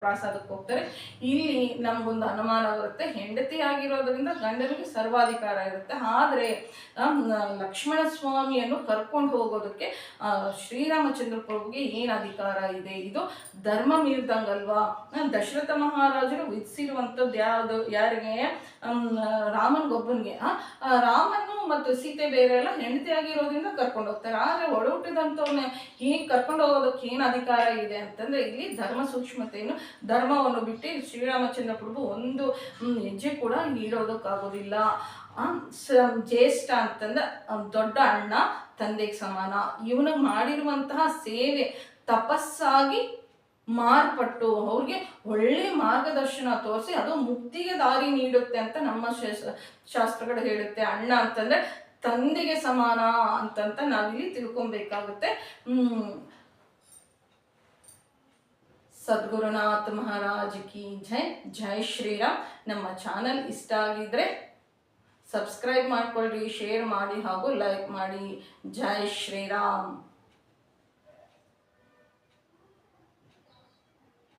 ಪ್ರಾಸಾದಕ್ಕೆ ಹೋಗ್ತಾರೆ. ಇಲ್ಲಿ ನಮಗೊಂದು ಅನುಮಾನ ಬರುತ್ತೆ, ಹೆಂಡತಿ ಆಗಿರೋದ್ರಿಂದ ಗಂಡನಿಗೆ ಸರ್ವಾಧಿಕಾರ ಇರುತ್ತೆ. ಆದರೆ ಲಕ್ಷ್ಮಣ ಸ್ವಾಮಿಯನ್ನು ಕರ್ಕೊಂಡು ಹೋಗೋದಕ್ಕೆ ಶ್ರೀರಾಮಚಂದ್ರ ಪ್ರಭುಗೆ ಏನು ಅಧಿಕಾರ ಇದೆ? ಇದು ಧರ್ಮ ಮೀರ್ದಂಗಲ್ವಾ? ದಶರಥ ಮಹಾರಾಜರು ವಿಧಿಸಿರುವಂಥದ್ದು ಯಾರಿಗೆ? ರಾಮನ್ಗೊಬ್ಬನಿಗೆ. ರಾಮನು ಮತ್ತು ಸೀತೆ ಬೇರೆ ಎಲ್ಲ ಹೆಂಡತಿ ಆಗಿರೋದ್ರಿಂದ ಕರ್ಕೊಂಡು ಹೋಗ್ತಾರೆ. ಆದರೆ ಒಡಹುಟ್ಟಿದಂಥವ್ನ ಹೇಗೆ ಕರ್ಕೊಂಡು ಹೋಗೋದಕ್ಕೆ ಏನು ಅಧಿಕಾರ ಇದೆ ಅಂತಂದ್ರೆ, ಇಲ್ಲಿ ಧರ್ಮ ಸೂಕ್ಷ್ಮತೆಯನ್ನು, ಧರ್ಮವನ್ನು ಬಿಟ್ಟು ಶ್ರೀರಾಮಚಂದ್ರ ಪ್ರಭು ಒಂದು ಹೆಜ್ಜೆ ಕೂಡ ಇಡೋದಕ್ಕಾಗೋದಿಲ್ಲ. ಜ್ಯೇಷ್ಠ ಅಂತಂದ್ರೆ ದೊಡ್ಡ ಅಣ್ಣ, ತಂದೆಗೆ ಸಮಾನ. ಇವನಿಗೆ ಮಾಡಿರುವಂತಹ ಸೇವೆ ತಪಸ್ಸಾಗಿ ಮಾರ್ಪಟ್ಟು ಅವ್ರಿಗೆ ಒಳ್ಳೆ ಮಾರ್ಗದರ್ಶನ ತೋರಿಸಿ ಅದು ಮುಕ್ತಿಗೆ ದಾರಿ ನೀಡುತ್ತೆ ಅಂತ ನಮ್ಮ ಶಾಸ್ತ್ರಗಳು ಹೇಳುತ್ತೆ. ಅಣ್ಣ ಅಂತಂದ್ರೆ ತಂದೆಗೆ ಸಮಾನ ಅಂತಂತ ನಾವಿಲ್ಲಿ ತಿಳ್ಕೊಬೇಕಾಗುತ್ತೆ. ಸದ್ಗುರುನಾಥ್ ಮಹಾರಾಜ್ ಕಿ ಜೈ. ಜೈ ಶ್ರೀರಾಮ್. ನಮ್ಮ ಚಾನಲ್ ಇಷ್ಟ ಆಗಿದ್ರೆ ಸಬ್ಸ್ಕ್ರೈಬ್ ಮಾಡ್ಕೊಳ್ಳಿ, ಶೇರ್ ಮಾಡಿ ಹಾಗೂ ಲೈಕ್ ಮಾಡಿ. ಜೈ ಶ್ರೀರಾಮ್.